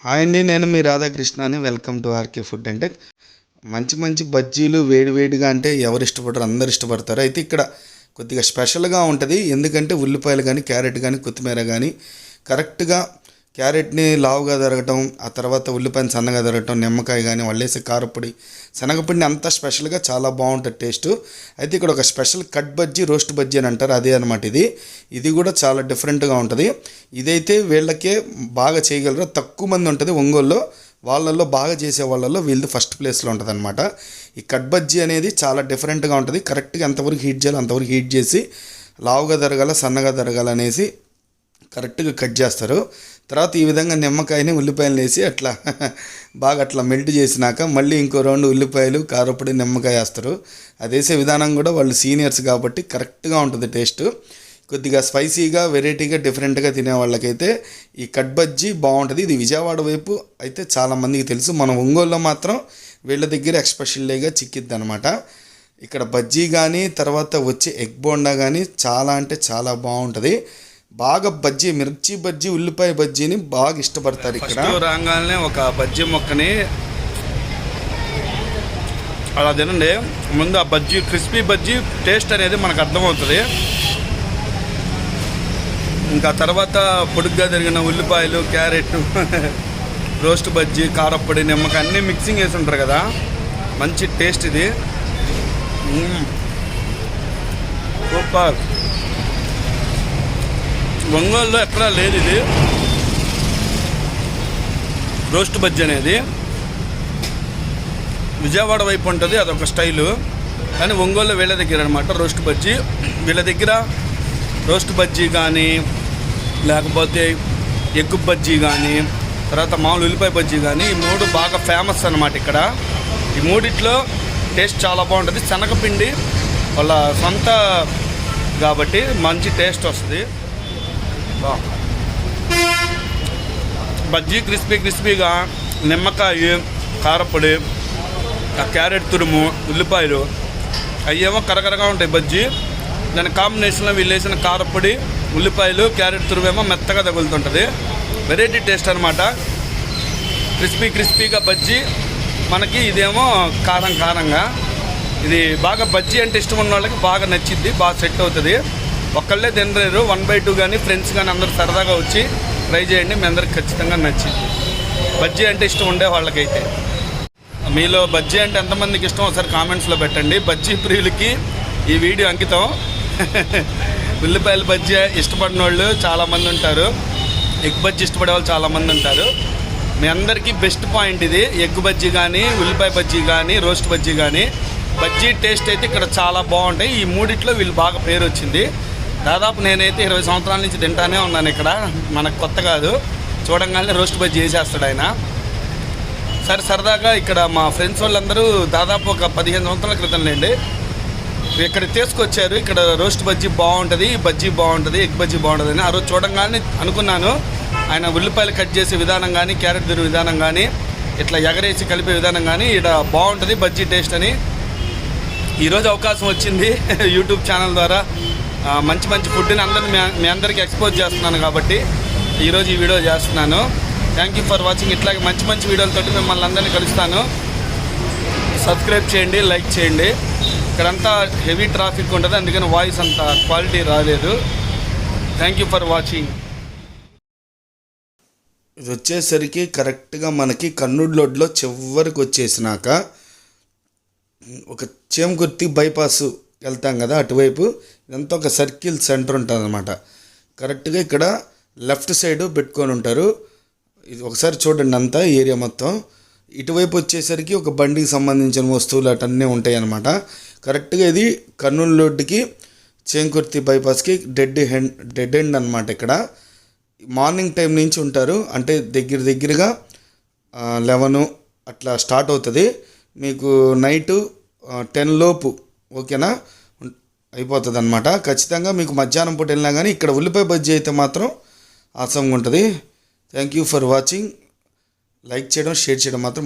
Hi అండి, నేను మీ రాధాకృష్ణని. Welcome to RK food and tech. మంచి మంచి బజ్జీలు వేడివేడిగా అంటే ఎవరు ఇష్టపడరు, అందరు ఇష్టపడతారు. అయితే ఇక్కడ కొద్దిగా స్పెషల్గా ఉంటుంది. ఎందుకంటే ఉల్లిపాయలు కానీ, క్యారెట్ కానీ, కొత్తిమీర కానీ కరెక్ట్గా, క్యారెట్ని లావుగా తరగటం, ఆ తర్వాత ఉల్లిపాయని సన్నగా తరగటం, నిమ్మకాయ కానీ, వాళ్ళు వేసే కారపొడి, శనగపిండి అంతా స్పెషల్గా చాలా బాగుంటుంది టేస్ట్. అయితే ఇక్కడ ఒక special cut bajji, roast bajji అని అంటారు, అదే అనమాట ఇది కూడా చాలా డిఫరెంట్గా ఉంటుంది. ఇదైతే వీళ్ళకే బాగా చేయగలరు, తక్కువ మంది ఉంటుంది ఒంగోలులో. వాళ్ళల్లో బాగా చేసే వాళ్ళల్లో వీళ్ళది ఫస్ట్ ప్లేస్లో ఉంటుంది అనమాట. ఈ కట్ బజ్జీ అనేది చాలా డిఫరెంట్గా ఉంటుంది. కరెక్ట్గా ఎంతవరకు హీట్ చేయాలో అంతవరకు హీట్ చేసి, లావుగా తరగాల, సన్నగా తరగాల అనేసి కరెక్ట్గా కట్ చేస్తారు. తర్వాత ఈ విధంగా నిమ్మకాయని, ఉల్లిపాయలు వేసి అట్లా బాగా అట్లా మెల్ట్ చేసినాక మళ్ళీ ఇంకో రౌండ్ ఉల్లిపాయలు, కారపొడి, నిమ్మకాయ వేస్తారు. అది వేసే విధానం కూడా వాళ్ళు సీనియర్స్ కాబట్టి కరెక్ట్గా ఉంటుంది టేస్ట్. కొద్దిగా స్పైసీగా, వెరైటీగా, డిఫరెంట్గా తినే వాళ్ళకైతే ఈ కట్ బజ్జీ బాగుంటుంది. ఇది విజయవాడ వైపు అయితే చాలామందికి తెలుసు. మన ఒంగోలులో మాత్రం వీళ్ళ దగ్గర ఎక్స్పెషల్గా చిక్కిద్ది అనమాట. ఇక్కడ బజ్జీ కానీ, తర్వాత వచ్చే ఎగ్ బోండా కానీ చాలా అంటే చాలా బాగుంటుంది. బాగా బజ్జీ, మిర్చి బజ్జీ, ఉల్లిపాయ బజ్జీని బాగా ఇష్టపడతారు. ఇక్కడ రాగానే ఒక బజ్జీ మొక్కని అలా తినండి. ముందు ఆ బజ్జీ, క్రిస్పీ బజ్జీ టేస్ట్ అనేది మనకు అర్థమవుతుంది. ఇంకా తర్వాత పొడుగ్గా జరిగిన ఉల్లిపాయలు, క్యారెట్, రోస్ట్ బజ్జీ, కారప్పొడి, నిమ్మకాయ అన్నీ మిక్సింగ్ వేసి ఉంటారు కదా, మంచి టేస్ట్ ఇది. సూపర్. ఒంగోలులో ఎక్కడా లేదు ఇది రోస్ట్ బజ్జీ అనేది. విజయవాడ వైపు ఉంటుంది, అదొక స్టైలు. కానీ ఒంగోలులో వీళ్ళ దగ్గర అనమాట రోస్ట్ బజ్జీ. వీళ్ళ దగ్గర రోస్ట్ బజ్జీ కానీ, లేకపోతే ఎగ్గు బజ్జీ కానీ, తర్వాత మామూలు ఉల్లిపాయ బజ్జీ కానీ, ఈ మూడు బాగా ఫేమస్ అనమాట ఇక్కడ. ఈ మూడిట్లో టేస్ట్ చాలా బాగుంటుంది. శనగపిండి వాళ్ళ సొంత కాబట్టి మంచి టేస్ట్ వస్తుంది. బజ్జీ క్రిస్పీగా, నిమ్మకాయ, కారపొడి, ఆ క్యారెట్ తురుము, ఉల్లిపాయలు అవేమో కరకరగా ఉంటాయి బజ్జీ. దాని కాంబినేషన్లో వీళ్ళు వేసిన కారపొడి, ఉల్లిపాయలు, క్యారెట్ తురుమేమో మెత్తగా తగులుతుంటుంది. వెరైటీ టేస్ట్ అనమాట. క్రిస్పీగా బజ్జీ మనకి, ఇదేమో కారంగా. ఇది బాగా బజ్జీ అంటే ఇష్టం ఉన్న వాళ్ళకి బాగా నచ్చిద్ది, బాగా సెట్ అవుతుంది. ఒక్కళ్ళే తినలేరు, 1/2 కానీ, ఫ్రెండ్స్ కానీ అందరూ సరదాగా వచ్చి ట్రై చేయండి. మీ అందరికి ఖచ్చితంగా నచ్చింది. బజ్జీ అంటే ఇష్టం ఉండే వాళ్ళకైతే. మీలో బజ్జీ అంటే ఎంతమందికి ఇష్టం ఒకసారి కామెంట్స్లో పెట్టండి. బజ్జీ ప్రియులకి ఈ వీడియో అంకితం. ఉల్లిపాయల బజ్జీ ఇష్టపడిన వాళ్ళు చాలామంది ఉంటారు, ఎగ్ బజ్జీ ఇష్టపడే వాళ్ళు చాలామంది ఉంటారు. మీ అందరికీ బెస్ట్ పాయింట్ ఇది. ఎగ్ బజ్జీ కానీ, ఉల్లిపాయ బజ్జీ కానీ, రోస్ట్ బజ్జీ కానీ, బజ్జీ టేస్ట్ అయితే ఇక్కడ చాలా బాగుంటాయి. ఈ మూడిట్లో వీళ్ళు బాగా పేరు వచ్చింది. దాదాపు నేనైతే 20 సంవత్సరాల నుంచి తింటానే ఉన్నాను ఇక్కడ. మనకు కొత్త కాదు, చూడంగానే రోస్ట్ బజ్జీ చేసేస్తాడు ఆయన. సరదాగా ఇక్కడ మా ఫ్రెండ్స్ వాళ్ళందరూ దాదాపు ఒక 15 సంవత్సరాల క్రితం లేండి ఇక్కడ తీసుకొచ్చారు. ఇక్కడ రోస్ట్ బజ్జీ బాగుంటుంది, బజ్జీ బాగుంటుంది, ఎగ్ బజ్జీ బాగుంటుంది అని ఆ రోజు చూడంగానే అనుకున్నాను. ఆయన ఉల్లిపాయలు కట్ చేసే విధానం కానీ, క్యారెట్ తిరుగు విధానం కానీ, ఇట్లా ఎగరేసి కలిపే విధానం కానీ ఇక్కడ బాగుంటుంది బజ్జీ టేస్ట్ అని. ఈరోజు అవకాశం వచ్చింది యూట్యూబ్ ఛానల్ ద్వారా మంచి ఫుడ్ని మీ అందరికీ ఎక్స్పోజ్ చేస్తున్నాను కాబట్టి ఈరోజు ఈ వీడియో చేస్తున్నాను. Thank you for watching. ఇట్లాగే మంచి వీడియోలతోటి మిమ్మల్ని అందరినీ కలుస్తాను. సబ్స్క్రైబ్ చేయండి, లైక్ చేయండి. ఇక్కడంతా హెవీ ట్రాఫిక్ ఉంటుంది, అందుకని వాయిస్ అంత క్వాలిటీ రాలేదు. Thank you for watching. ఇది వచ్చేసరికి కరెక్ట్గా మనకి కర్నూలు రోడ్లో చివరికి వచ్చేసినాక ఒక చేమకుర్తి బైపాస్ వెళ్తాం కదా, అటువైపు ఇదంతా ఒక సర్కిల్ సెంటర్ ఉంటుంది అనమాట. కరెక్ట్గా ఇక్కడ లెఫ్ట్ సైడ్ పెట్టుకొని ఉంటారు. ఇది ఒకసారి చూడండి, అంతా ఏరియా మొత్తం. ఇటువైపు వచ్చేసరికి ఒక బండికి సంబంధించిన వస్తువులు అటన్నీ ఉంటాయి అన్నమాట. కరెక్ట్గా ఇది కర్నూలు రోడ్డుకి, చేమకుర్తి బైపాస్కి డెడ్ ఎండ్ అనమాట. ఇక్కడ మార్నింగ్ టైం నుంచి ఉంటారు, అంటే దగ్గరగా 11 అట్లా స్టార్ట్ అవుతుంది. మీకు నైటు 10 లోపు ఓకేనా అయిపోతుంది అనమాట. ఖచ్చితంగా మీకు మధ్యాహ్నం పూట వెళ్ళినా కానీ ఇక్కడ ఉల్లిపాయ బజ్జీ అయితే మాత్రం ఆసంగా ఉంటుంది. Thank you for watching. Like చేయడం, షేర్ చేయడం మాత్రం